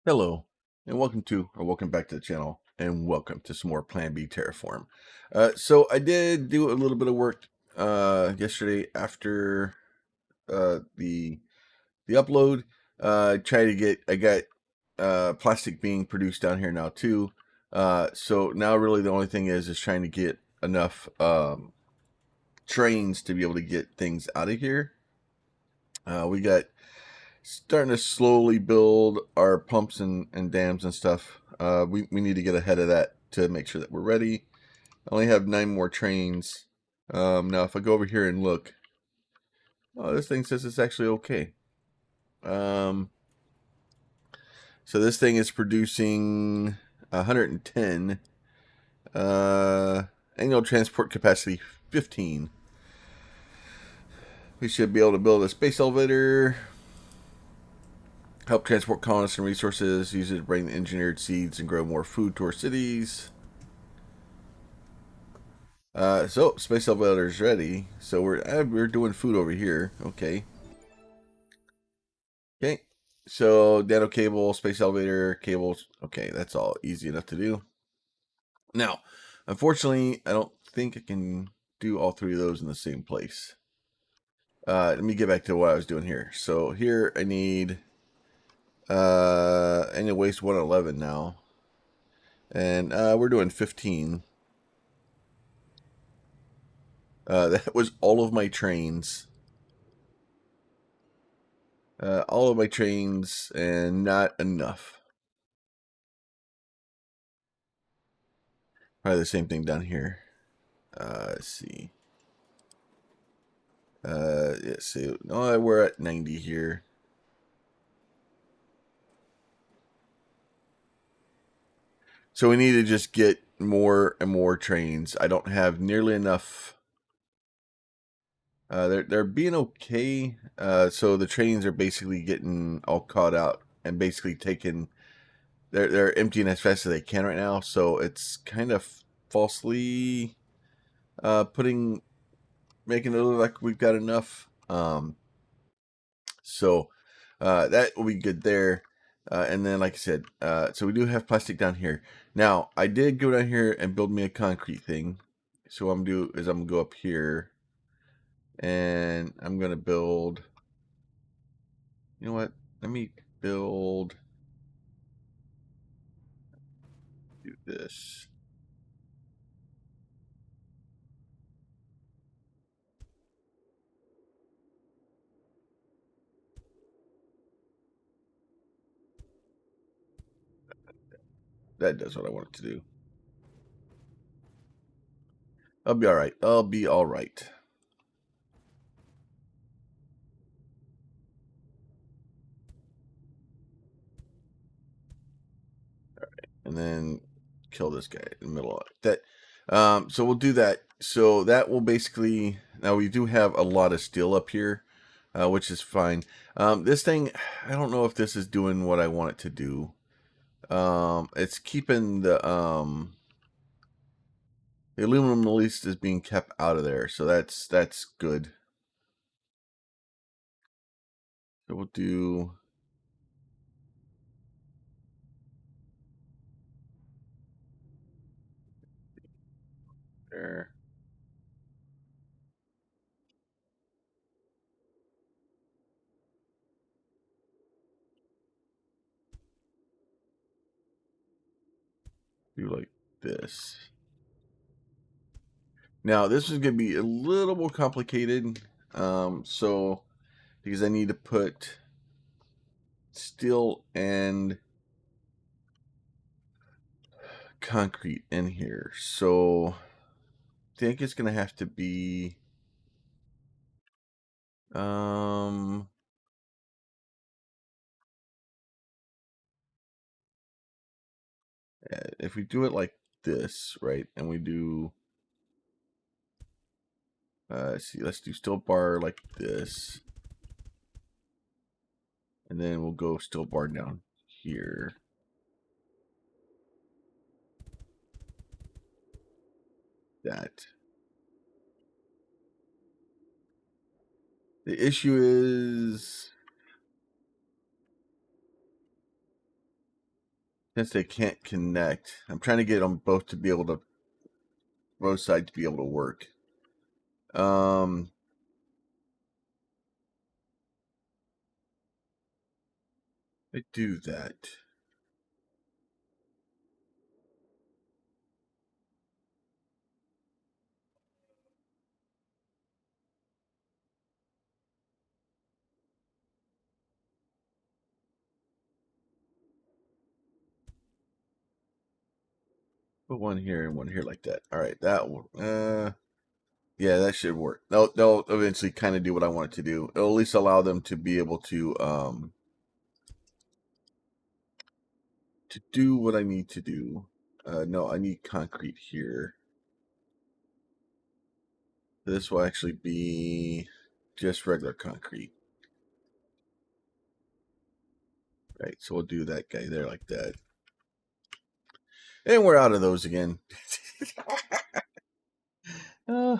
Hello, and welcome back to the channel, and welcome to some more Plan B Terraform. So I did do a little bit of work yesterday after the upload. I got plastic being produced down here now too. So now really the only thing is trying to get enough trains to be able to get things out of here. We got starting to slowly build our pumps and dams and stuff. We need to get ahead of that to make sure that we're ready. I only have 9 more trains. Now, if I go over here and look, oh, this thing says it's actually okay. So this thing is producing 110. Annual transport capacity 15. We should be able to build a space elevator. Help transport colonists and resources. Use it to bring the engineered seeds and grow more food to our cities. So space elevator is ready. So we're doing food over here. Okay. Okay. So nano cable, space elevator, cables. Okay, that's all easy enough to do. Now, unfortunately, I don't think I can do all 3 of those in the same place. Let me get back to what I was doing here. So here I need annual waste 111 now. And we're doing 15. That was all of my trains. All of my trains and not enough. Probably the same thing down here. Let's see. Let's see. No, we're at 90 here. So we need to just get more and more trains. I don't have nearly enough. They're being okay. So the trains are basically getting all caught out and basically taking. They're emptying as fast as they can right now. So it's kind of falsely making it look like we've got enough. So that will be good there. And then, like I said, so we do have plastic down here. Now, I did go down here and build me a concrete thing. So what I'm gonna do is I'm gonna go up here, and I'm gonna build. You know what? Let me build. Do this. That does what I want it to do. I'll be all right. I'll be all right. And then kill this guy in the middle of that. So we'll do that. So that will basically, now we do have a lot of steel up here, which is fine. This thing, I don't know if this is doing what I want it to do. It's keeping the aluminum at least is being kept out of there, so that's good. So we'll do there. Do like this. Now this is going to be a little more complicated. So because I need to put steel and concrete in here. So I think it's going to have to be if we do it like this, right? And we do let's do steel bar like this. And then we'll go steel bar down here. That. The issue is since they can't connect, I'm trying to get them both to be able to, both sides to be able to work. I do that. Put one here and one here like that. All right, that one. Yeah, that should work. They'll eventually kind of do what I want it to do. It'll at least allow them to be able to do what I need to do. No, I need concrete here. This will actually be just regular concrete. Right, so we'll do that guy there like that. And we're out of those again. I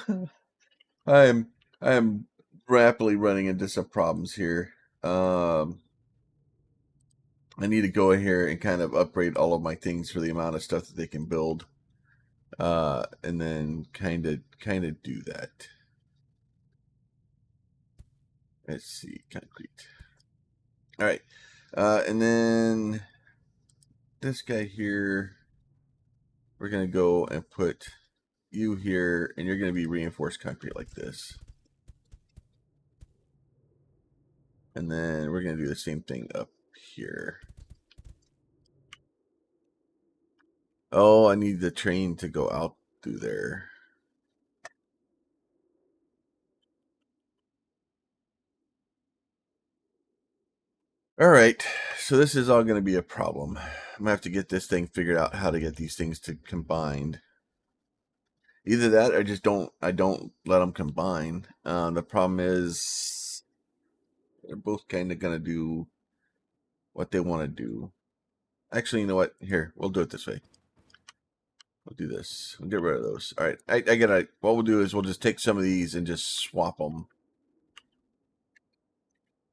am rapidly running into some problems here. I need to go in here and kind of upgrade all of my things for the amount of stuff that they can build. And then kind of do that. Let's see, concrete. All right. And then this guy here, we're going to go and put you here, and you're going to be reinforced concrete like this. And then we're going to do the same thing up here. Oh, I need the train to go out through there. All right, so this is all going to be a problem. I'm going to have to get this thing figured out, how to get these things to combined. Either that or I don't let them combine. The problem is they're both kind of going to do what they want to do. Actually, you know what? Here, we'll do it this way. We'll do this. We'll get rid of those. All right. I get it. What we'll do is we'll just take some of these and just swap them.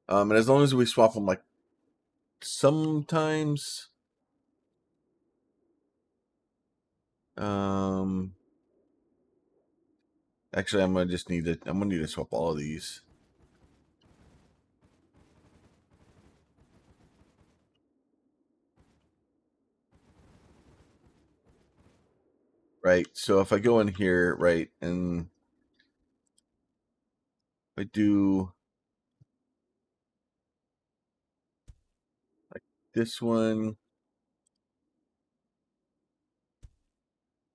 And as long as we swap them, like sometimes, actually, I'm gonna need to swap all of these. Right. So if I go in here, right, and I do like this one,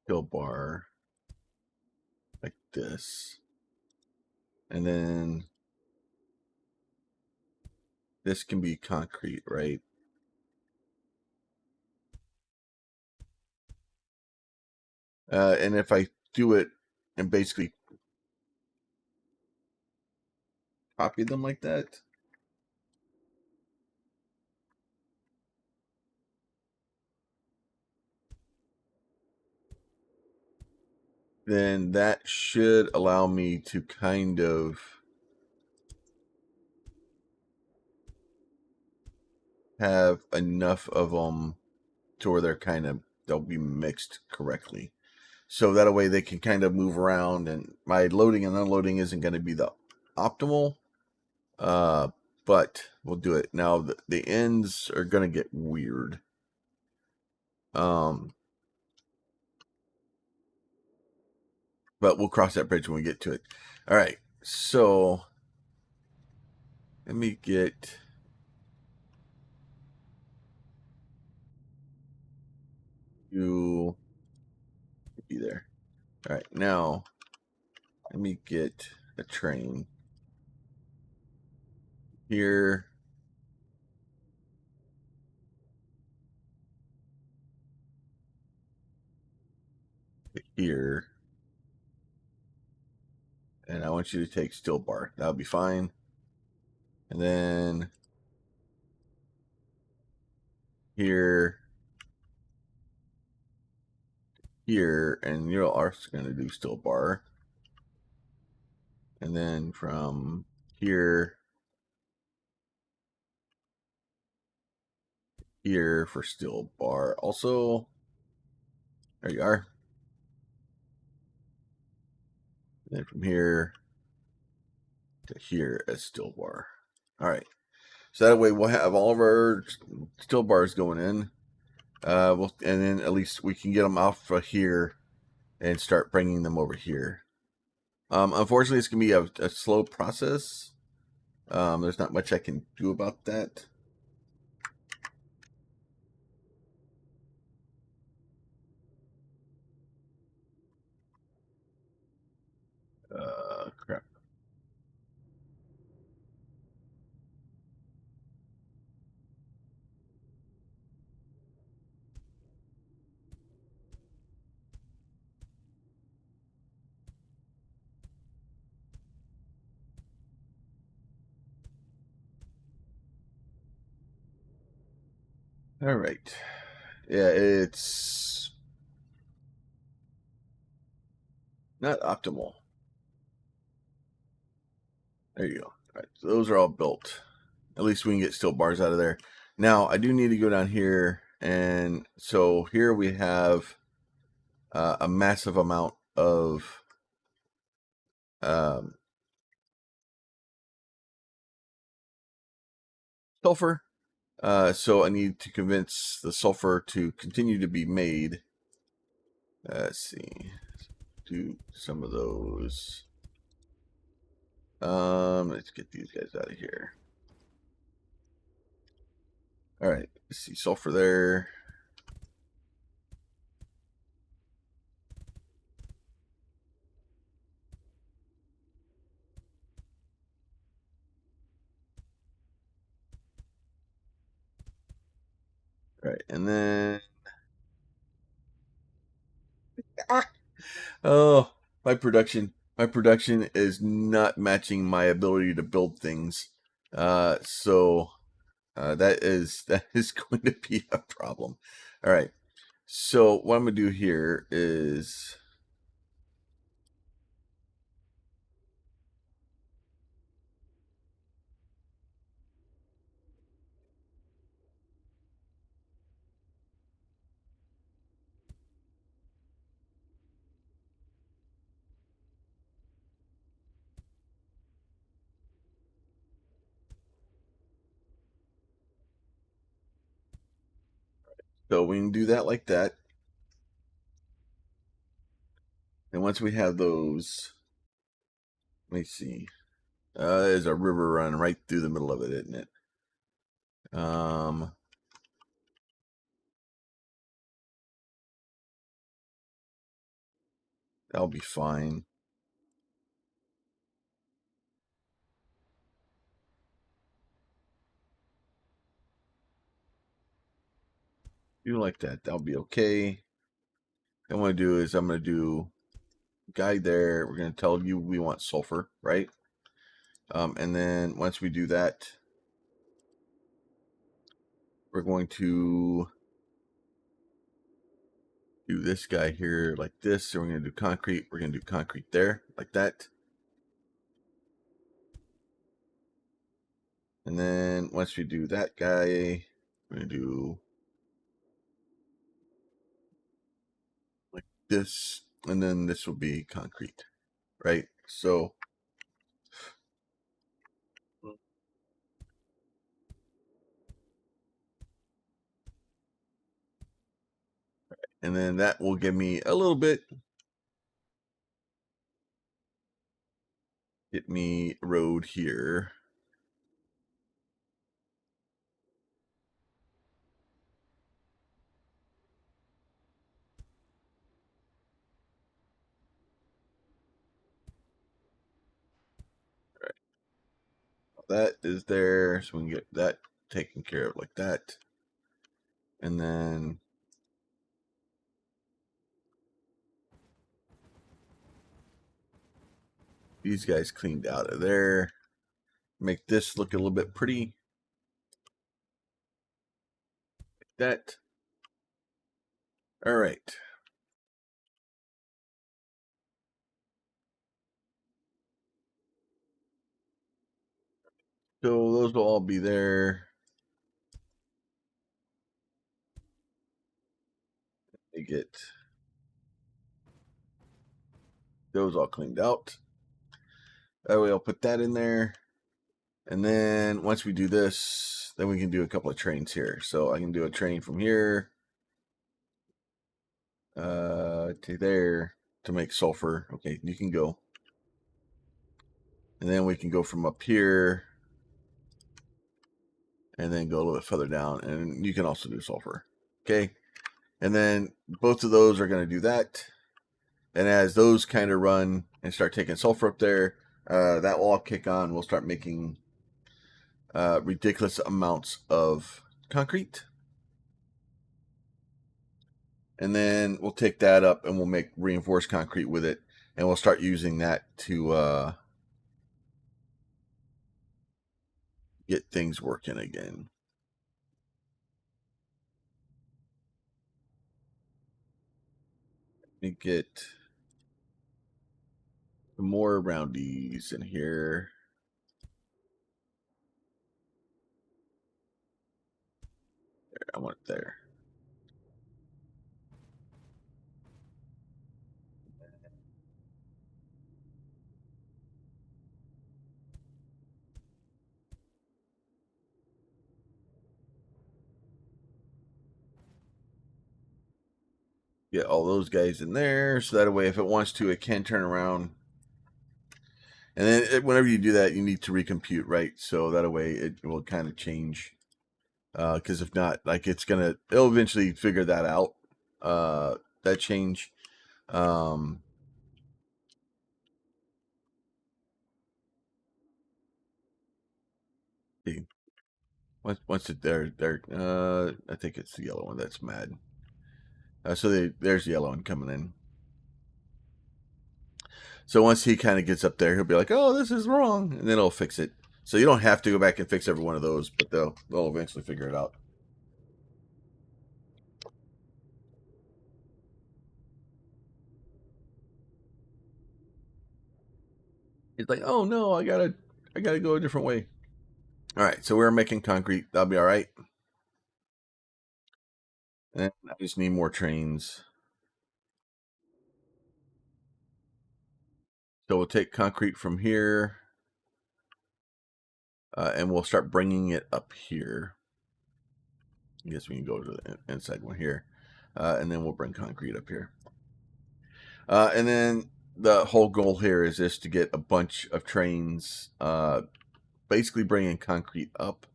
kill bar, like this, and then this can be concrete, right? And if I do it and basically copy them like that, then that should allow me to kind of have enough of them to where they'll be mixed correctly. So that way they can kind of move around, and my loading and unloading isn't going to be the optimal. But we'll do it. Now the ends are going to get weird. But we'll cross that bridge when we get to it. All right. So let me get you be there. All right. Now let me get a train here. Here. And I want you to take still bar. That'll be fine. And then here, here, and you're also going to do still bar. And then from here, here for steel bar. Also, there you are. And then from here to here as steel bar. All right. So that way we'll have all of our steel bars going in. And then at least we can get them off of here and start bringing them over here. Unfortunately, it's going to be a slow process. There's not much I can do about that. Crap. All right. Yeah, it's not optimal. There you go. All right, so those are all built. At least we can get steel bars out of there. Now, I do need to go down here. And so here we have a massive amount of sulfur. So I need to convince the sulfur to continue to be made. Let's see. Do some of those. Let's get these guys out of here. All right. Let's see. Sulfur there. All right. And then. Oh, my production. My production is not matching my ability to build things. So that is going to be a problem. All right. So what I'm gonna do here is so we can do that like that. And once we have those, let me see. There's a river running right through the middle of it, isn't it? That'll be fine. Do like that. That'll be okay. What I'm gonna do is I'm gonna do guide there. We're gonna tell you we want sulfur, right? And then once we do that, we're going to do this guy here like this. So we're gonna do concrete. We're gonna do concrete there like that. And then once we do that guy, we're gonna do like this, and then this will be concrete, right? So and then that will give me a little bit, get me a road here. That is there, so we can get that taken care of like that. And then these guys cleaned out of there. Make this look a little bit pretty. Like that. All right. So those will all be there. get those all cleaned out. That way I'll put that in there. And then once we do this, then we can do a couple of trains here. So I can do a train from here to there to make sulfur. Okay, you can go. And then we can go from up here and then go a little bit further down. And you can also do sulfur. Okay. And then both of those are going to do that. And as those kind of run and start taking sulfur up there, that will all kick on. We'll start making ridiculous amounts of concrete. And then we'll take that up and we'll make reinforced concrete with it. And we'll start using that to get things working again. Let me get some more roundies in here. There, I want it there. Get all those guys in there, so that way if it wants to, it can turn around. And then whenever you do that, you need to recompute, right? So that way it will kind of change. Because if not, like it'll eventually figure that out. That change. Once it there, I think it's the yellow one that's mad. So there's the yellow one coming in. So once he kind of gets up there, he'll be like, "Oh, this is wrong," and then he'll fix it. So you don't have to go back and fix every one of those, but they'll eventually figure it out. He's like, "Oh no, I gotta go a different way." All right, so we're making concrete. That'll be all right. And I just need more trains. So we'll take concrete from here, and we'll start bringing it up here. I guess we can go to the inside one here, and then we'll bring concrete up here. And then the whole goal here is just to get a bunch of trains, basically bringing concrete up,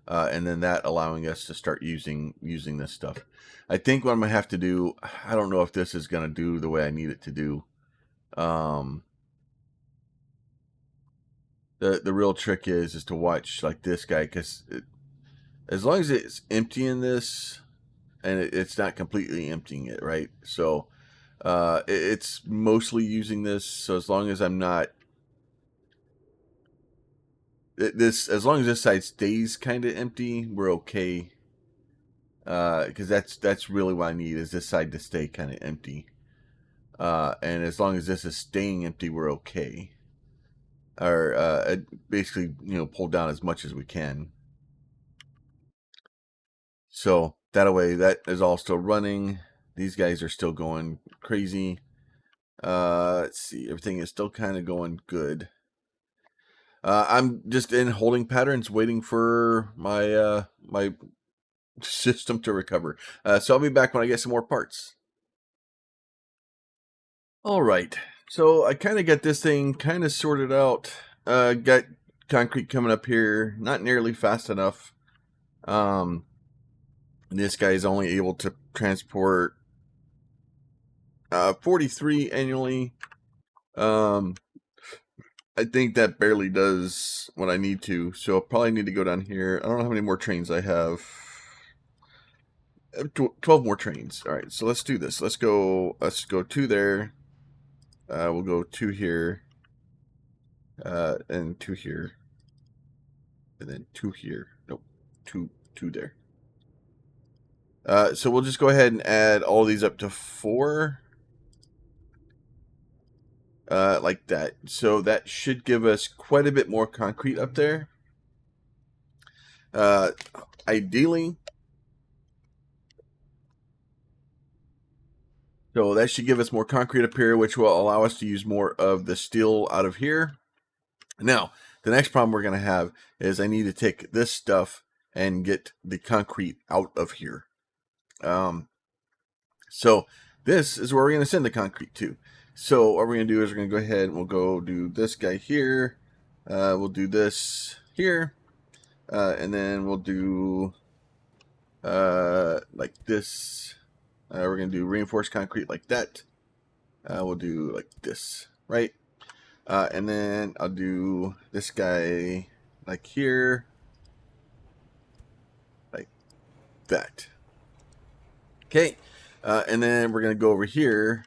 and then that allowing us to start using this stuff. I think what I'm gonna have to do, I don't know if this is gonna do the way I need it to do. The real trick is to watch like this guy, because as long as it's emptying this and it's not completely emptying it, right? So it's mostly using this. So as long as I'm not as long as this side stays kind of empty, we're okay. Because that's really what I need, is this side to stay kind of empty. And as long as this is staying empty, we're okay. Or basically, pull down as much as we can. So that way, that is all still running. These guys are still going crazy. Let's see, everything is still kind of going good. I'm just in holding patterns, waiting for my my system to recover. So I'll be back when I get some more parts. All right, so I kind of got this thing kind of sorted out. Got concrete coming up here, not nearly fast enough. This guy is only able to transport 43 annually. I think that barely does what I need to, so I'll probably need to go down here. I don't know how many more trains I have. 12 more trains. All right, so let's do this. Let's go 2 there. We'll go 2 here, and 2 here, and then 2 here. Nope, 2 there. So we'll just go ahead and add all these up to 4. Like that. So that should give us quite a bit more concrete up there. Ideally, So that should give us more concrete up here, which will allow us to use more of the steel out of here. Now, the next problem we're going to have is I need to take this stuff and get the concrete out of here. So this is where we're going to send the concrete to. So what we're going to do is we're going to go ahead and we'll go do this guy here. We'll do this here. And then we'll do like this. We're going to do reinforced concrete like that. We'll do like this, right? And then I'll do this guy like here, like that. Okay. And then we're going to go over here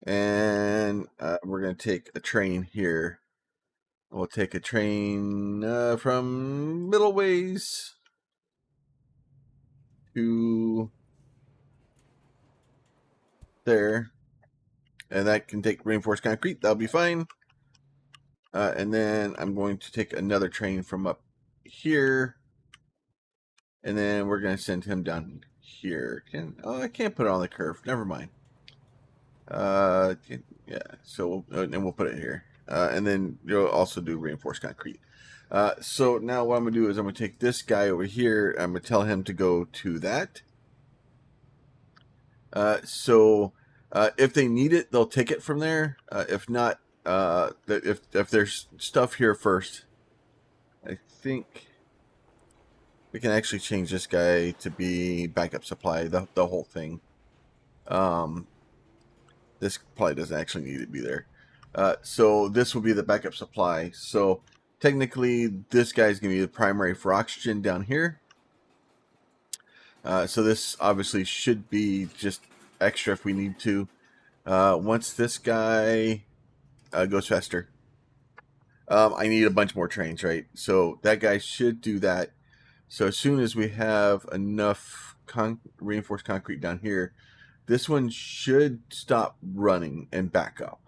and we're going to take a train here. We'll take a train from Middleways to there. And that can take reinforced concrete. That'll be fine. And then I'm going to take another train from up here. And then we're going to send him down here. I can't put it on the curve. Never mind. Yeah. So we'll put it here. And then you'll also do reinforced concrete. So now what I'm going to do is I'm going to take this guy over here. I'm going to tell him to go to that. So if they need it, they'll take it from there. If not, if there's stuff here first, I think we can actually change this guy to be backup supply, the whole thing. This probably doesn't actually need to be there. So this will be the backup supply. So technically, this guy's going to be the primary for oxygen down here. So this obviously should be just extra if we need to. Once this guy goes faster, I need a bunch more trains, right? So that guy should do that. So as soon as we have enough reinforced concrete down here, this one should stop running and back up.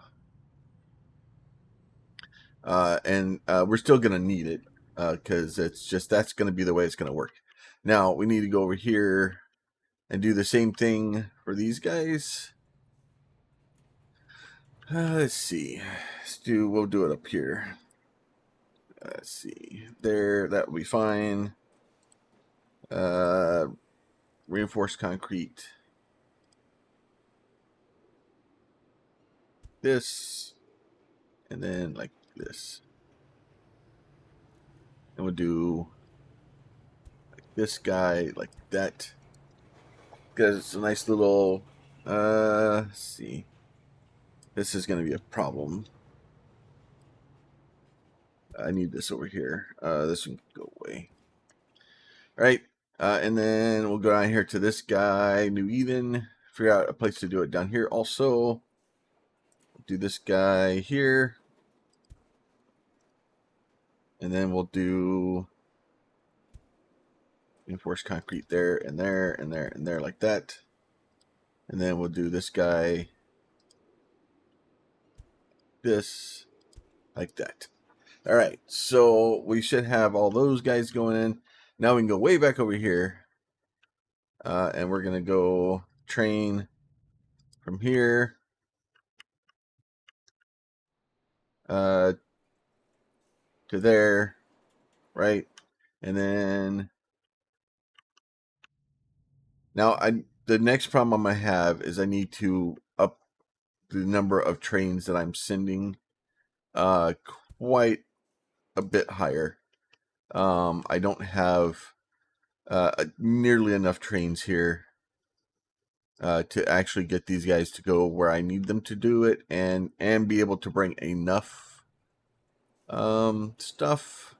And we're still going to need it because that's going to be the way it's going to work. Now we need to go over here and do the same thing for these guys. Let's see. We'll do it up here. Let's see. There, that will be fine. Reinforced concrete. This. And then like this. And we'll do like this guy like that. Because it's a nice little, let's see. This is going to be a problem. I need this over here. This one can go away. All right. And then we'll go down here to this guy, New Eden. Figure out a place to do it down here also. Do this guy here. And then we'll do reinforced concrete there and there and there and there like that. And then we'll do this guy this like that. All right, so we should have all those guys going in. Now we can go way back over here. And we're going to go train from here to there, right? And then now the next problem I'm going to have is I need to up the number of trains that I'm sending quite a bit higher. I don't have nearly enough trains here to actually get these guys to go where I need them to do it and be able to bring enough stuff.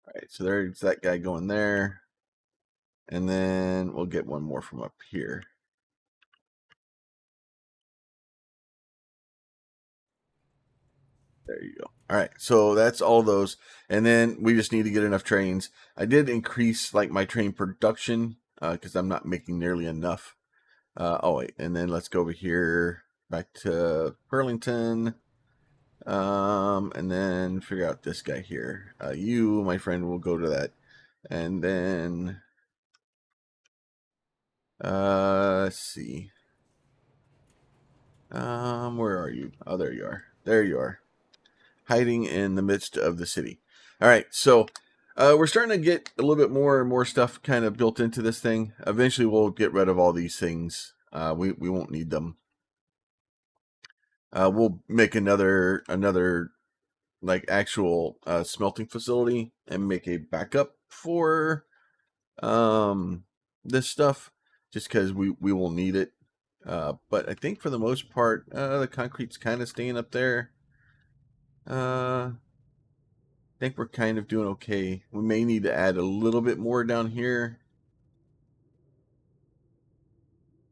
All right, so there's that guy going there. And then we'll get one more from up here. There you go. All right, so that's all those. And then we just need to get enough trains. I did increase like my train production because I'm not making nearly enough. Oh, wait, and then let's go over here back to Burlington. And then figure out this guy here. You, my friend, will go to that. And then Let's see. Where are you? Oh, there you are. There you are. Hiding in the midst of the city. All right, so we're starting to get a little bit more and more stuff kind of built into this thing. Eventually, we'll get rid of all these things. We won't need them. We'll make another like actual smelting facility and make a backup for this stuff, just because we will need it. But I think for the most part, the concrete's kind of staying up there. I think we're kind of doing okay. We may need to add a little bit more down here.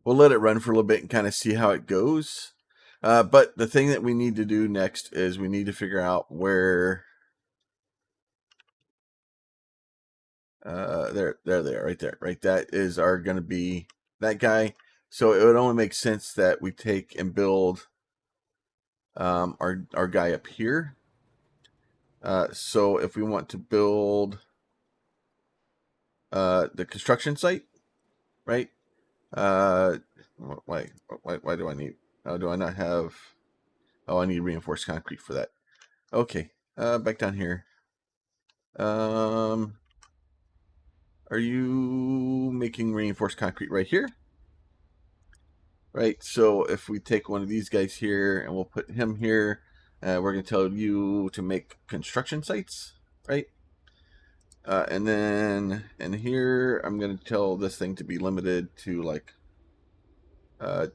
We'll let it run for a little bit and kind of see how it goes. But the thing that we need to do next is we need to figure out where. There, right there, right. That is going to be that guy. So it would only make sense that we take and build our guy up here. So if we want to build the construction site, right? Why do I need? Do I not have? Oh, I need reinforced concrete for that. Okay, back down here. Are you making reinforced concrete right here? Right. So if we take one of these guys here and we'll put him here, we're going to tell you to make construction sites, right? And then in here, I'm going to tell this thing to be limited to like, you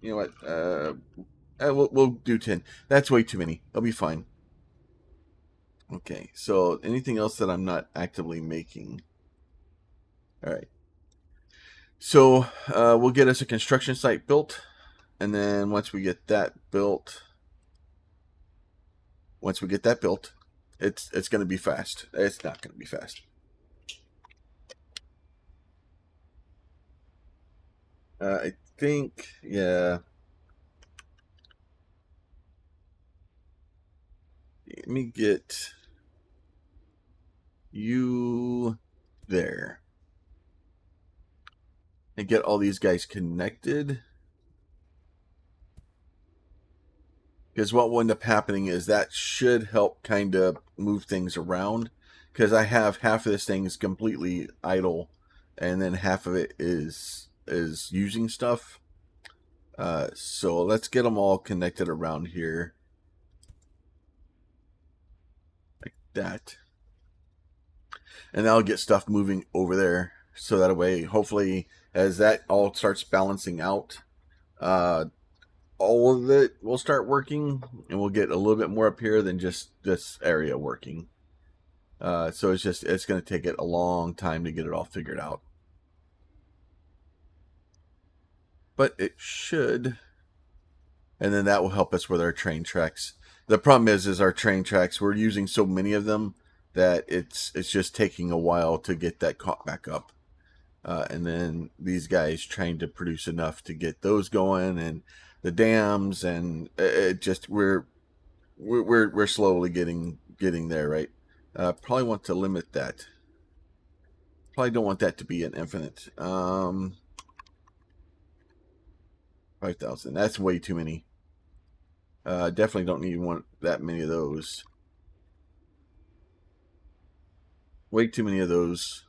know what? We'll do 10. That's way too many. It'll be fine. Okay. So anything else that I'm not actively making? All right. So we'll get us a construction site built, and then once we get that built, it's going to be fast. It's not going to be fast. I think, yeah. Let me get you there and get all these guys connected. Because what will end up happening is that should help kind of move things around. Because I have half of this thing is completely idle, and then half of it is using stuff. So let's get them all connected around here, like that, and that'll get stuff moving over there. So that way, hopefully, as that all starts balancing out, all of it will start working, and we'll get a little bit more up here than just this area working. So it's going to take it a long time to get it all figured out, but it should. And then that will help us with our train tracks. The problem is our train tracks, we're using so many of them that it's just taking a while to get that caught back up. And then these guys trying to produce enough to get those going, and the dams, and it just we're slowly getting there, right? Probably want to limit that. Probably don't want that to be an infinite. 5,000. That's way too many. Definitely don't need that many of those. Way too many of those.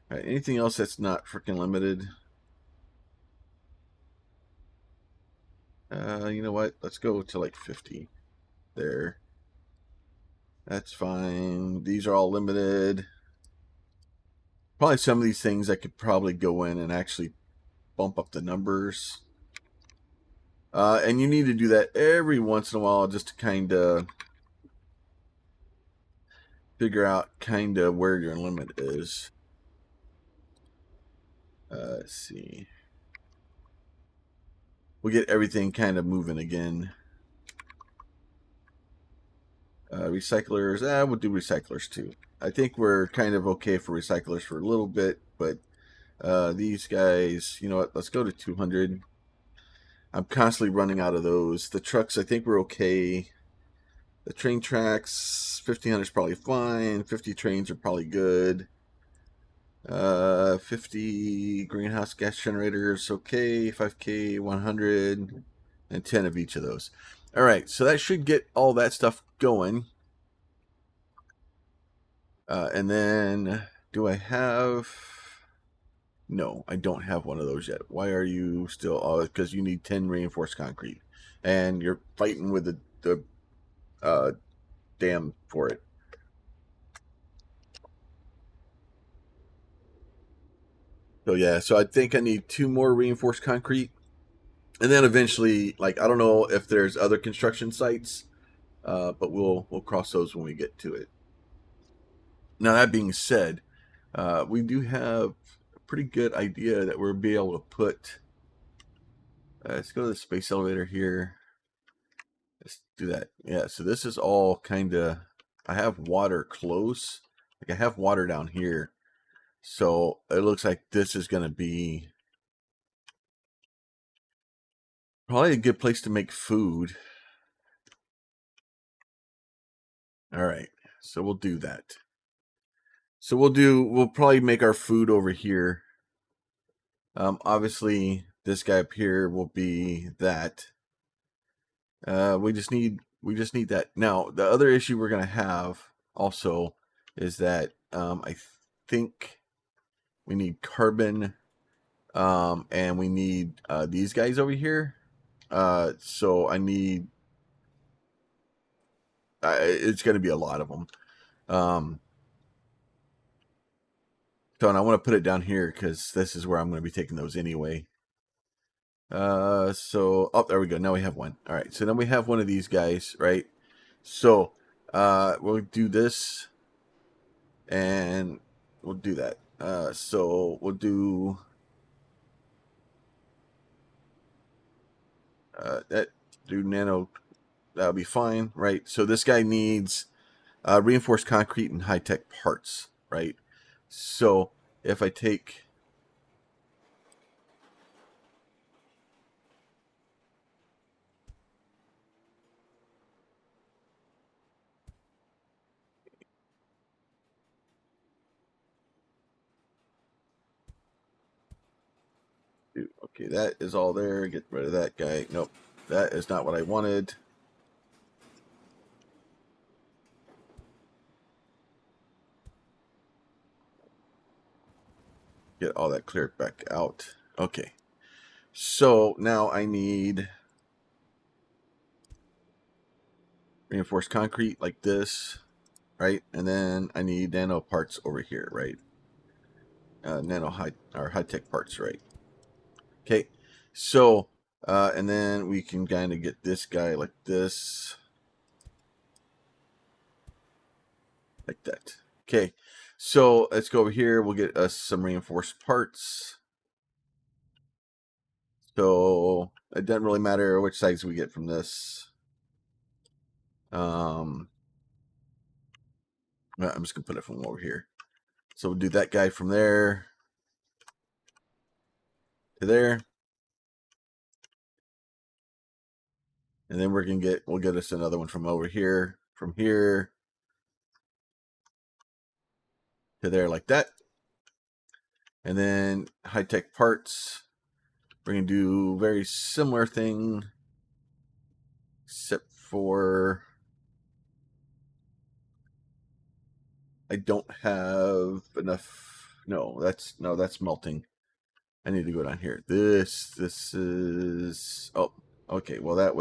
All right, anything else that's not freaking limited? You know what? Let's go to like 50. There. That's fine. These are all limited. Probably some of these things I could probably go in and actually bump up the numbers. And you need to do that every once in a while just to kind of figure out kind of where your limit is. Let's see. We'll get everything kind of moving again. Recyclers, we'll do recyclers too. I think we're kind of okay for recyclers for a little bit, but these guys, you know what, let's go to 200. I'm constantly running out of those. The trucks, I think we're okay. The train tracks, 1,500 is probably fine. 50 trains are probably good. 50 greenhouse gas generators. Okay, 5K, 100, and 10 of each of those. All right, so that should get all that stuff going. And then, do I have... No, I don't have one of those yet. Why are you still... Oh, because you need 10 reinforced concrete. And you're fighting with the dam for it. So yeah, so I think I need 2 more reinforced concrete. And then eventually, like, I don't know if there's other construction sites, but we'll cross those when we get to it. Now, that being said, we do have a pretty good idea that we'll be able to put... let's go to the space elevator here. Let's do that. Yeah, so this is all kind of... I have water close. Like, I have water down here. So it looks like this is going to be probably a good place to make food. All right, so we'll do that. So we'll probably make our food over here. Obviously, this guy up here will be that. We just need that. Now, the other issue we're gonna have also is that I think we need carbon, and we need these guys over here. So I need. It's going to be a lot of them. So, and I want to put it down here because this is where I'm going to be taking those anyway. So, oh, there we go. Now we have one. All right. So then we have one of these guys, right? So, we'll do this and we'll do that. So we'll do that. Do nano. That'll be fine, right? So this guy needs reinforced concrete and high-tech parts, right? So if I take... Okay, that is all there. Get rid of that guy. Nope, that is not what I wanted. Get all that cleared back out. Okay, so now I need reinforced concrete like this, right? And then I need nano parts over here, right? Nano high or high tech parts, right? Okay, so and then we can kind of get this guy like this, like that. Okay, so let's go over here. We'll get us some reinforced parts. So it doesn't really matter which size we get from this. I'm just gonna put it from over here. So we'll do that guy from there to there, and then we'll get us another one from over here, from here to there, like that. And then high tech parts, we're gonna do very similar thing, except for I don't have enough. No, that's melting. I need to go down here. This is, oh, okay. Well, that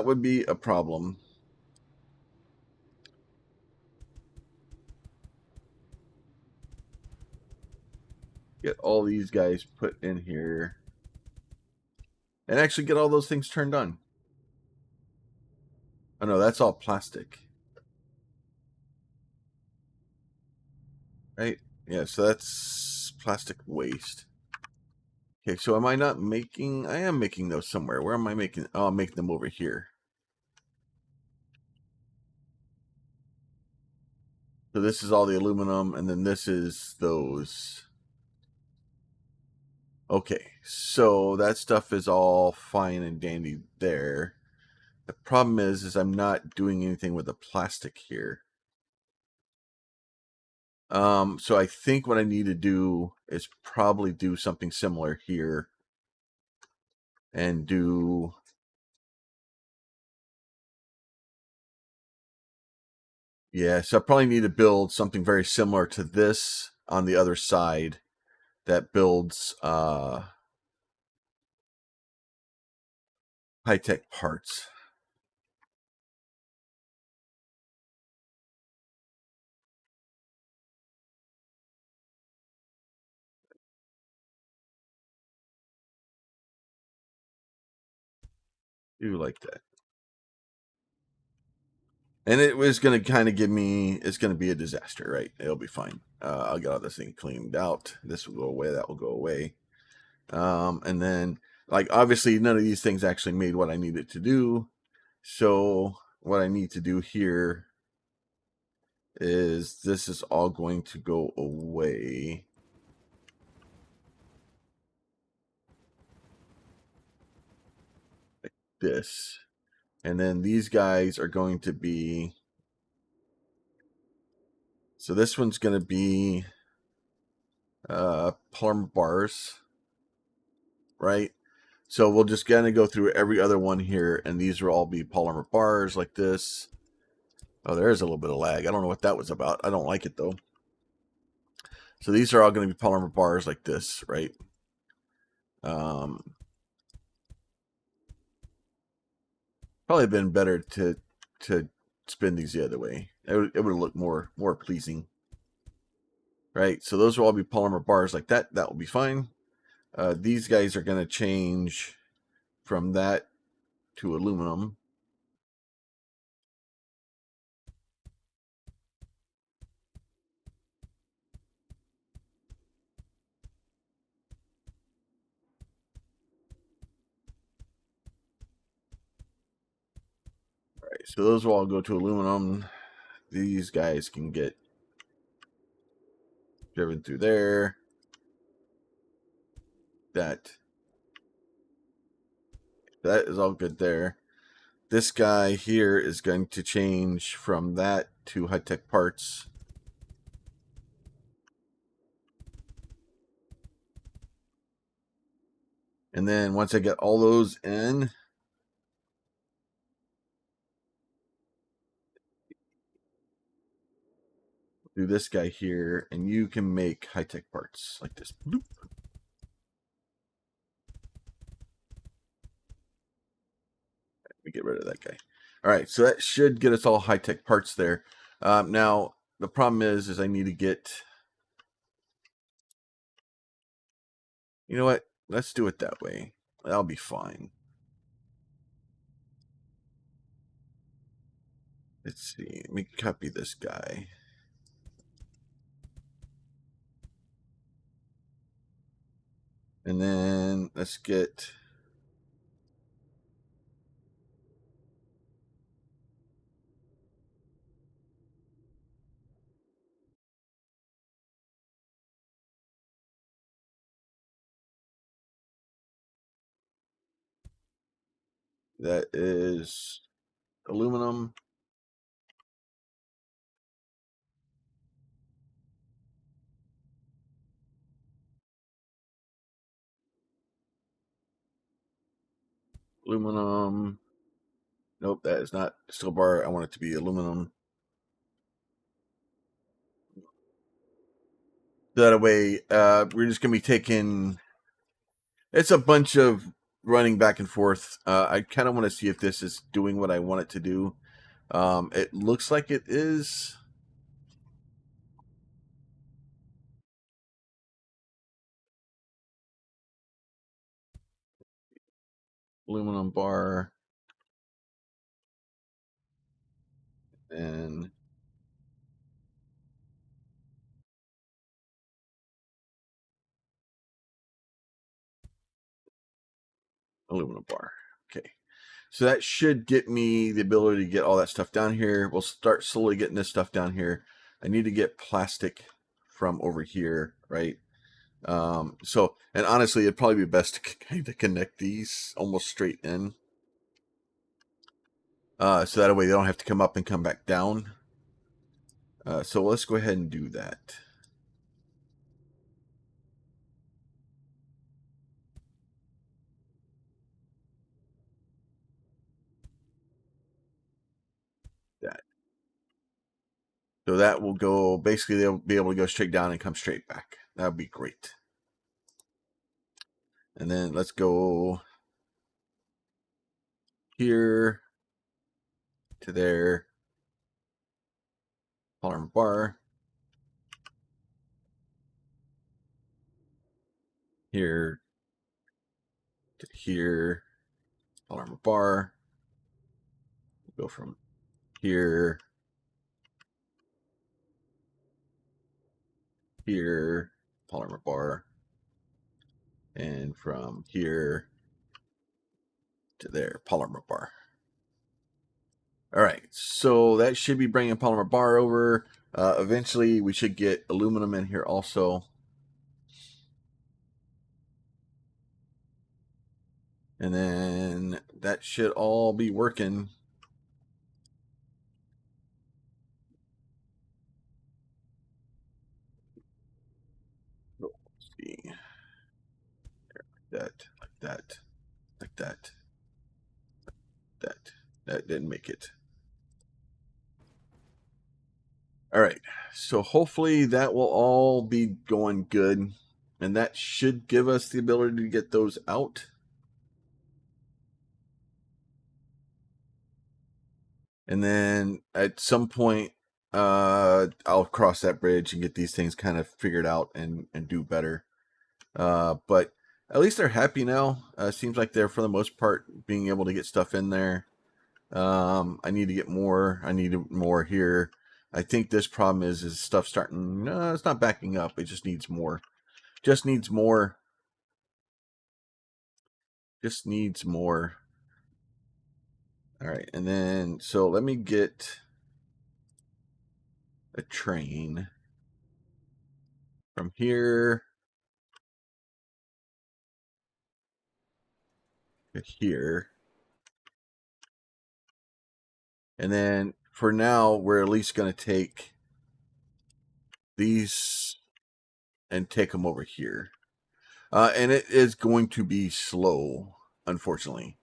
would be a problem. Get all these guys put in here and actually get all those things turned on. Oh no, that's all plastic. Right? Yeah, so that's plastic waste. Okay, so am I not making... I am making those somewhere. Where am I making... Oh, I'm making them over here. So this is all the aluminum, and then this is those. Okay, so that stuff is all fine and dandy there. The problem is I'm not doing anything with the plastic here. So I think what I need to do is probably do something similar here and do so I probably need to build something very similar to this on the other side that builds high-tech parts. Do like that. And it was going to kind of give me, it's going to be a disaster, right? It'll be fine. I'll get all this thing cleaned out. This will go away. That will go away. And then, like, obviously, none of these things actually made what I needed to do. So, what I need to do here is this is all going to go away. Like this. And then these guys are going to be. So, this one's going to be polymer bars, right? So we'll just kind of go through every other one here, and these will all be polymer bars like this. Oh, there is a little bit of lag. I don't know what that was about. I don't like it, though. So these are all going to be polymer bars like this, right? Probably been better to spin these the other way. It would look more pleasing, right? So those will all be polymer bars like that. That will be fine. These guys are going to change from that to aluminum. All right, so those will all go to aluminum. These guys can get driven through there. That is all good there. This guy here is going to change from that to high-tech parts. And then once I get all those in, do this guy here, and you can make high-tech parts like this. Bloop. Let me get rid of that guy. All right, so that should get us all high-tech parts there. Now, the problem is I need to get... You know what? Let's do it that way. That'll be fine. Let's see. Let me copy this guy. And then let's get... That is aluminum. Aluminum. Nope, that is not steel bar. I want it to be aluminum. That way, we're just going to be taking... It's a bunch of running back and forth. I kind of want to see if this is doing what I want it to do. It looks like it is. Aluminum bar. And aluminum bar. Okay. So that should get me the ability to get all that stuff down here. We'll start slowly getting this stuff down here. I need to get plastic from over here, right? So, and honestly, it'd probably be best to kind of connect these almost straight in. So that way they don't have to come up and come back down. So let's go ahead and do that. So that will go, basically they'll be able to go straight down and come straight back. That would be great. And then let's go here to there, polymer bar, here to here, polymer bar, go from here, here, polymer bar, and from here to there, polymer bar. All right, so that should be bringing polymer bar over. Eventually, we should get aluminum in here also. And then that should all be working. Let's see. Like that, like that. That didn't make it. All right, so hopefully that will all be going good, and that should give us the ability to get those out. And then at some point, I'll cross that bridge and get these things kind of figured out and do better. But at least they're happy now. Seems like they're, for the most part, being able to get stuff in there. I need to get more. I need more here. I think this problem is stuff starting. No, it's not backing up. It just needs more. Just needs more. Just needs more. All right, and then so let me get a train from here to here. And then for now, we're at least going to take these and take them over here. And it is going to be slow, unfortunately,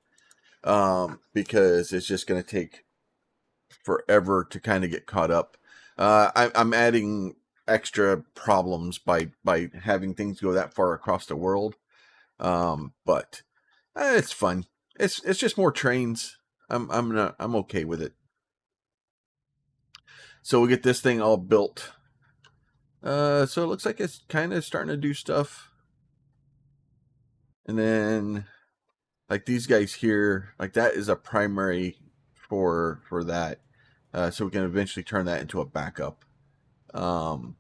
because it's just going to take forever to kind of get caught up. I'm adding extra problems by having things go that far across the world. But it's fun. It's just more trains. I'm okay with it. So we get this thing all built. So it looks like it's kind of starting to do stuff. And then like these guys here, like that is a primary for that. So we can eventually turn that into a backup. And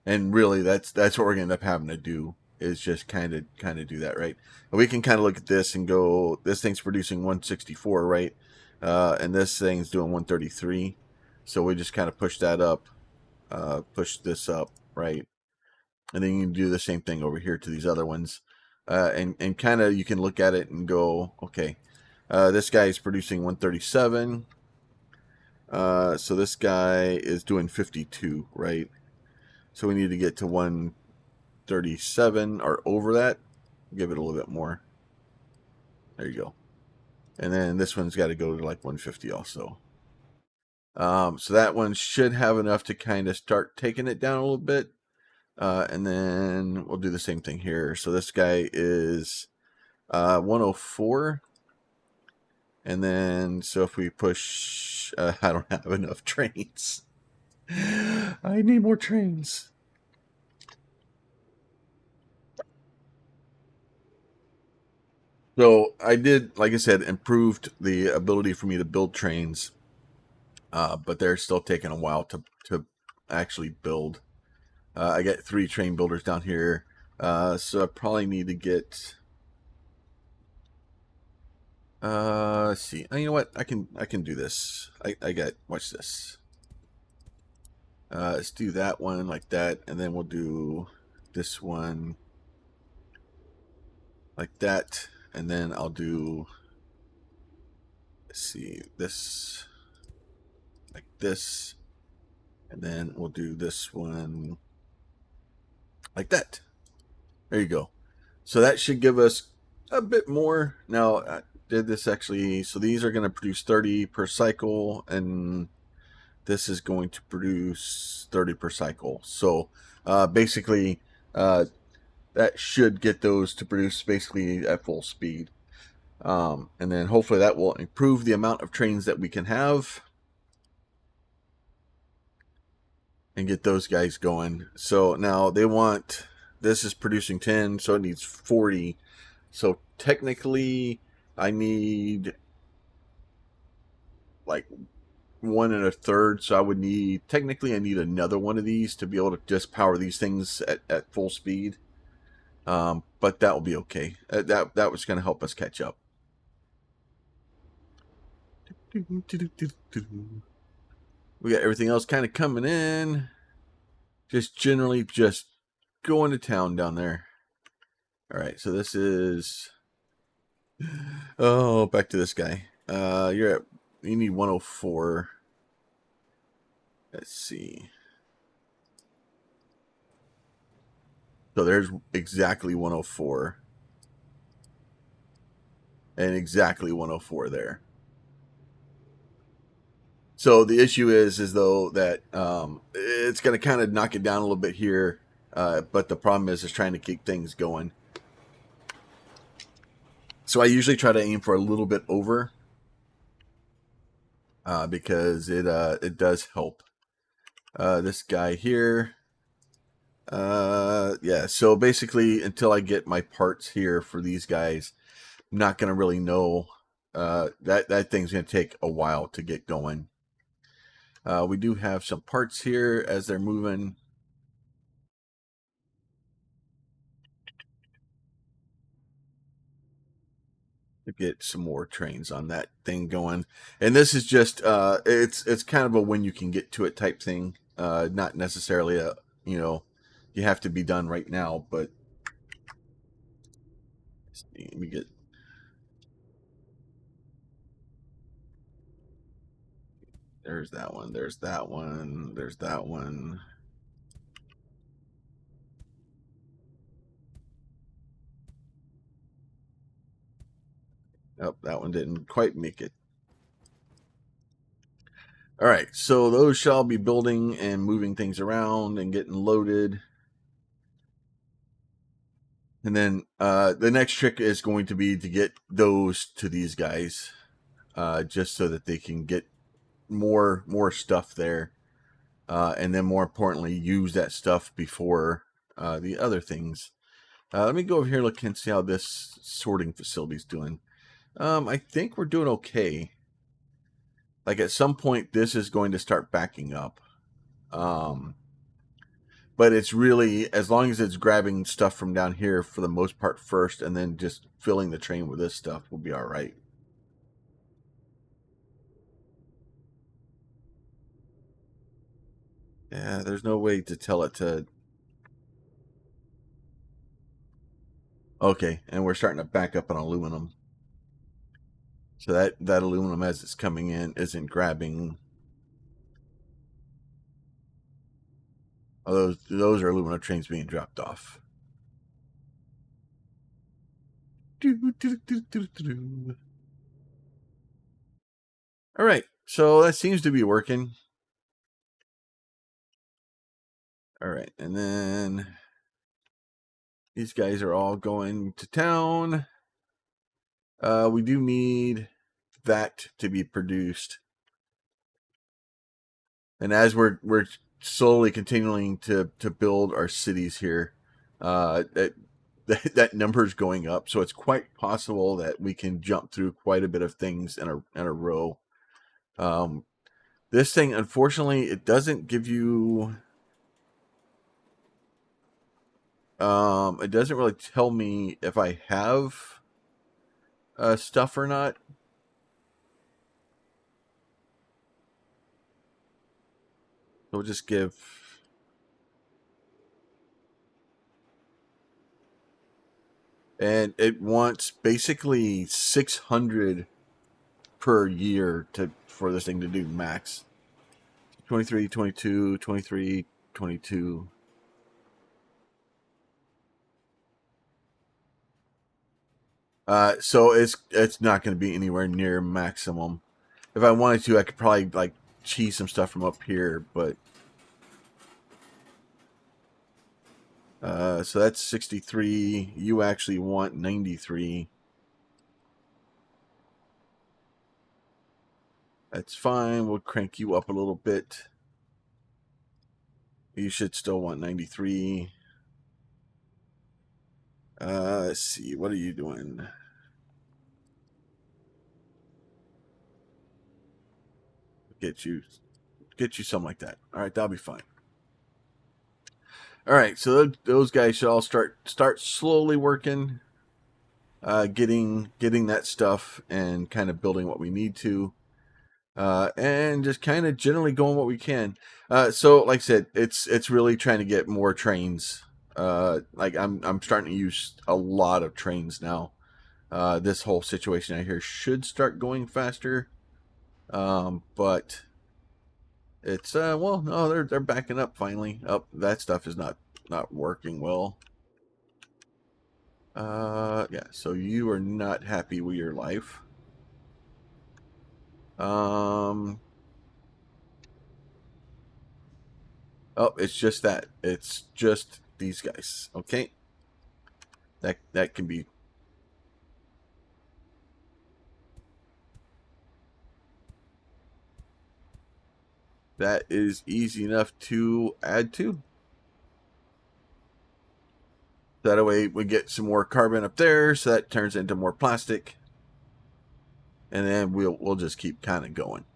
really that's what we're gonna end up having to do, is just kind of do that, right? And we can kind of look at this and go, this thing's producing 164, right? And this thing's doing 133. So we just kind of push that up, push this up, right? And then you can do the same thing over here to these other ones. And kind of you can look at it and go, okay, this guy is producing 137. So this guy is doing 52, right? So we need to get to 137 or over that. Give it a little bit more. There you go. And then this one's got to go to like 150 also. So that one should have enough to kind of start taking it down a little bit. And then we'll do the same thing here. So this guy is 104. And then, so if we push, I don't have enough trains. I need more trains. So I did, like I said, improved the ability for me to build trains. But they're still taking a while to actually build. I got 3 train builders down here. So I probably need to get, let's see. You know what? I can do this. I got, watch this. Let's do that one like that, and then we'll do this one like that, and then I'll do, let's see, this like this, and then we'll do this one like that. There you go. So that should give us a bit more. Now, I did this actually, so these are going to produce 30 per cycle, and this is going to produce 30 per cycle. So basically, that should get those to produce basically at full speed. And then hopefully that will improve the amount of trains that we can have and get those guys going. So now they want, this is producing 10, so it needs 40. So technically I need like 1 1/3. So I would need, technically I need another one of these to be able to just power these things at full speed. But that will be okay. That was going to help us catch up. We got everything else kind of coming in. Just generally just going to town down there. All right, so this is, oh, back to this guy. You need 104. Let's see. So there's exactly 104. And exactly 104 there. So the issue is though that it's going to kind of knock it down a little bit here, but the problem is trying to keep things going. So I usually try to aim for a little bit over, because it does help. This guy here, yeah. So basically, until I get my parts here for these guys, I'm not going to really know. That thing's going to take a while to get going. We do have some parts here as they're moving. To get some more trains on that thing going, and this is just it's kind of a when you can get to it type thing. Not necessarily a, you have to be done right now, but let me get. There's that one. There's that one. There's that one. Oh, that one didn't quite make it. All right, so those shall be building and moving things around and getting loaded. And then the next trick is going to be to get those to these guys, just so that they can get more stuff there. And then more importantly, use that stuff before the other things. Let me go over here, look and see how this sorting facility is doing. I think we're doing okay. Like at some point, this is going to start backing up. But it's really, as long as it's grabbing stuff from down here for the most part first, and then just filling the train with this stuff, will be all right. Yeah, there's no way to tell it to. Okay, and we're starting to back up on aluminum. So that aluminum as it's coming in isn't grabbing. Oh, those are aluminum trains being dropped off. All right, so that seems to be working. All right, and then these guys are all going to town. We do need that to be produced. And as we're slowly continuing to build our cities here, that number is going up. So it's quite possible that we can jump through quite a bit of things in a row. This thing, unfortunately, it doesn't give you. It doesn't really tell me if I have stuff or not. We'll just give. And it wants basically 600 per year for this thing to do max. 23, 22, 23, 22. So it's not going to be anywhere near maximum. If I wanted to, I could probably like cheese some stuff from up here, but so that's 63. You actually want 93. That's fine. We'll crank you up a little bit. You should still want 93. Let's see. What are you doing? Get you something like that. All right, that'll be fine. All right, so those guys should all start slowly working, getting that stuff and kind of building what we need to, and just kind of generally going what we can. So, like I said, it's really trying to get more trains. Like I'm starting to use a lot of trains now. This whole situation out here should start going faster, but it's well, no, they're backing up finally. Oh, that stuff is not working well. Yeah, so you are not happy with your life. Oh, it's just that. It's just these guys. Okay. That can be. That is easy enough to add to. That way we get some more carbon up there, so that turns into more plastic. And then we'll just keep kind of going.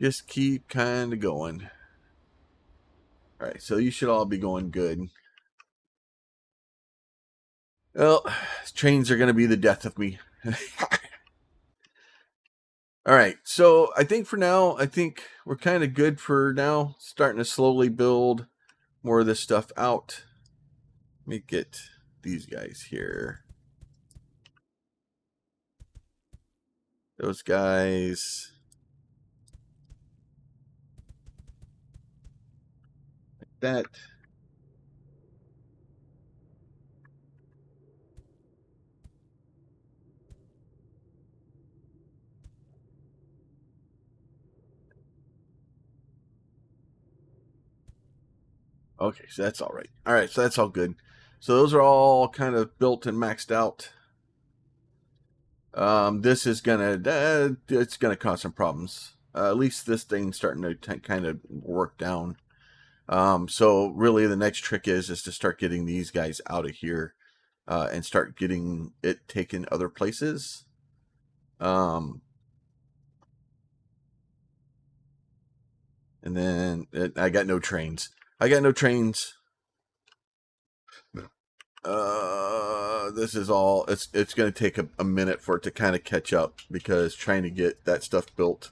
Just keep kind of going. All right, so you should all be going good. Well, trains are going to be the death of me. All right, so I think for now, I think we're kind of good for now. Starting to slowly build more of this stuff out. Let me get these guys here. Those guys. Like that. Okay, so that's all right. All right, so that's all good. So those are all kind of built and maxed out. This is gonna it's gonna cause some problems. At least this thing's starting to kind of work down. So really, the next trick is to start getting these guys out of here, and start getting it taken other places. And then I got no trains. This is all. It's going to take a minute for it to kind of catch up because trying to get that stuff built.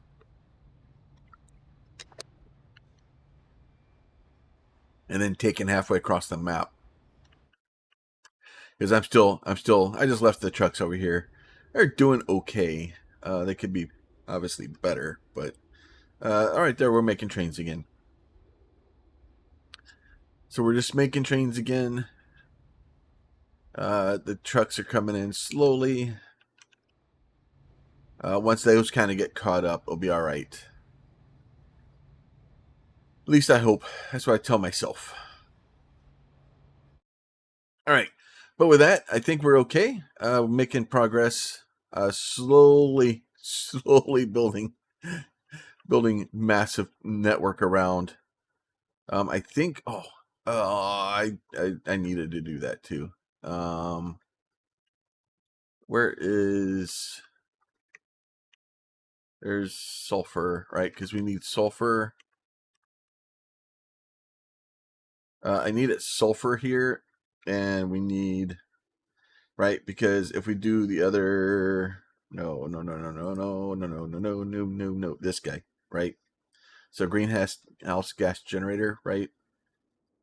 And then taken halfway across the map. Because I just left the trucks over here. They're doing okay. They could be obviously better, but all right, there we're making trains again. So we're just making trains again. The trucks are coming in slowly. Once those kind of get caught up, it'll be all right. At least I hope. That's what I tell myself. All right. But with that, I think we're okay. We're making progress. Slowly building massive network around. I think. I needed to do that too. Where is? There's sulfur, right? Because we need sulfur. I need it sulfur here, and we need, right? Because if we do the other, no, this guy, right? So greenhouse gas generator, right?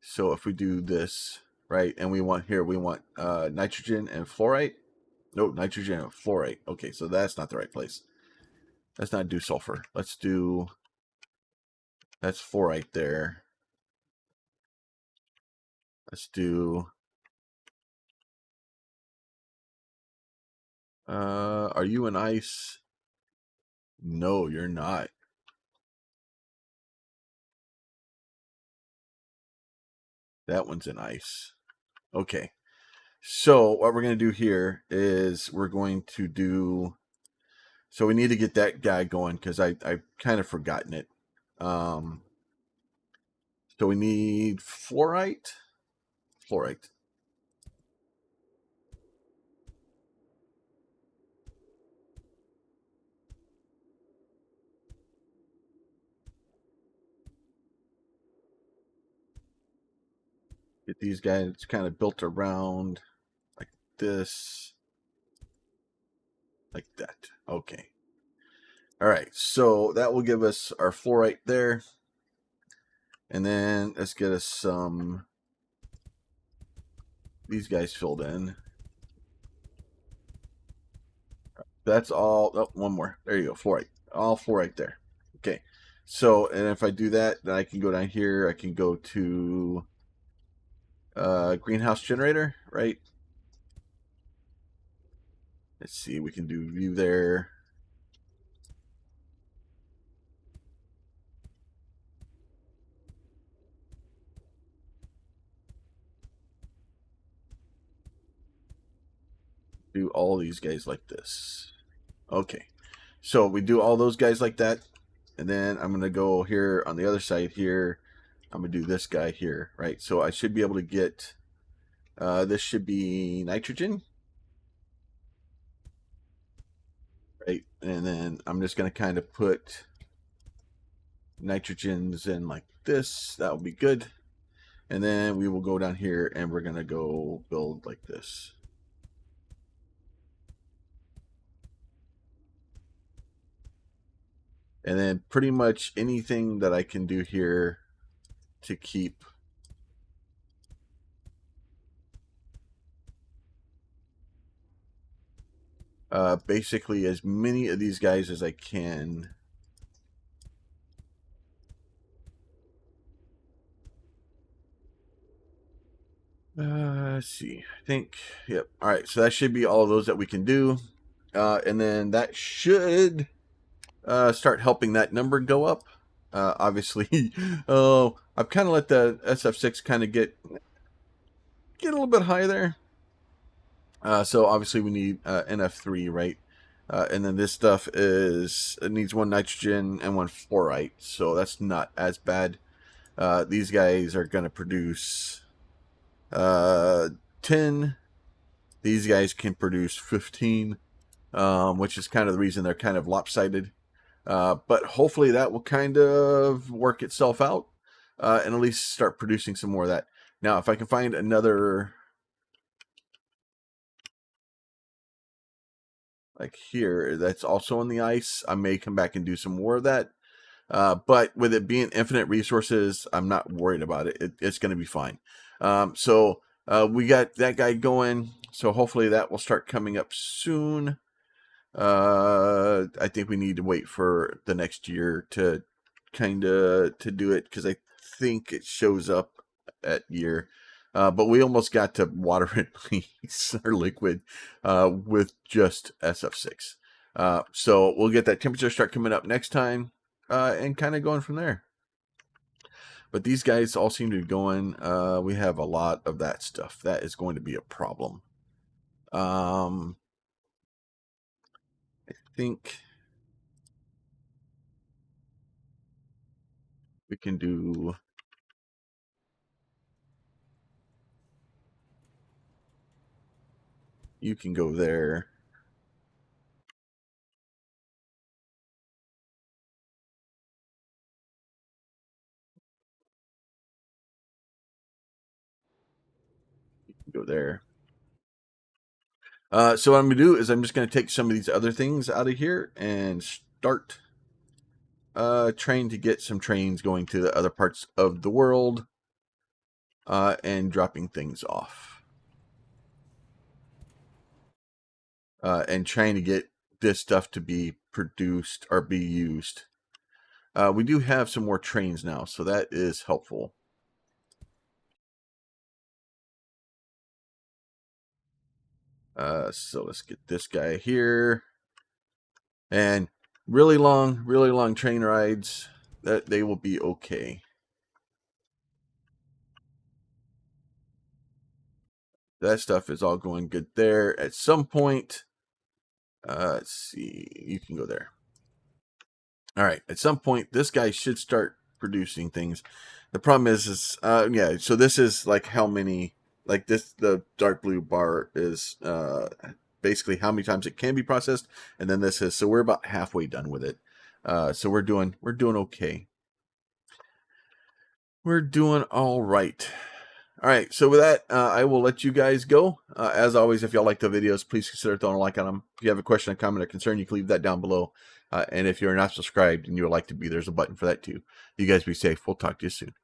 So if we do this, right, and we want nitrogen and fluorite. No, nitrogen and fluorite. Okay, so that's not the right place. Let's not do sulfur. Let's do That's 4 right there. Let's do... are you an ice? No, you're not. That one's an ice. Okay. So what we're going to do here is we're going to do... So we need to get that guy going because I've kind of forgotten it. So we need fluorite. Fluorite. Get these guys kind of built around like this. Like that. Okay. All right. So that will give us our fluorite there. And then let's get us some... These guys filled in. That's all. Oh, one more. There you go. Fluorite. All fluorite there. Okay. So, and if I do that, then I can go down here. I can go to greenhouse generator, right? Let's see. We can do view there. Do all these guys like this. Okay. So we do all those guys like that. And then I'm going to go here on the other side here. I'm going to do this guy here, right? So I should be able to get, this should be nitrogen. Right? And then I'm just going to kind of put nitrogens in like this. That will be good. And then we will go down here and we're going to go build like this. And then pretty much anything that I can do here to keep basically as many of these guys as I can. Let's see. I think, yep. All right, so that should be all of those that we can do. And then that should start helping that number go up. Obviously, oh, I've kind of let the SF6 kind of get a little bit high there. So obviously we need NF3, right? And then this stuff it needs 1 nitrogen and 1 fluorite, so that's not as bad. These guys are going to produce 10. These guys can produce 15, which is kind of the reason they're kind of lopsided. But hopefully that will kind of work itself out and at least start producing some more of that. Now, if I can find another... like here, that's also on the ice, I may come back and do some more of that. But with it being infinite resources, I'm not worried about it. It's going to be fine. So we got that guy going. So hopefully that will start coming up soon. I think we need to wait for the next year to kind of to do it because I think it shows up at year. But we almost got to water it or liquid with just SF6. So we'll get that temperature start coming up next time and kind of going from there. But these guys all seem to be going. We have a lot of that stuff. That is going to be a problem. I think we can do... You can go there. You can go there. So what I'm going to do is I'm just going to take some of these other things out of here and start trying to get some trains going to the other parts of the world and dropping things off. And trying to get this stuff to be produced or be used We do have some more trains now, so that is helpful. So let's get this guy here. And really long train rides, that they will be okay. That stuff is all going good there. At some point, let's see, you can go there. All right, at some point, this guy should start producing things. The problem is yeah, so this is like how many, like this, the dark blue bar is basically how many times it can be processed, and then this is, so we're about halfway done with it. So we're doing okay. We're doing all right. All right, so with that, I will let you guys go. As always, if y'all like the videos, please consider throwing a like on them. If you have a question, a comment, or concern, you can leave that down below. And if you're not subscribed and you would like to be, there's a button for that too. You guys be safe. We'll talk to you soon.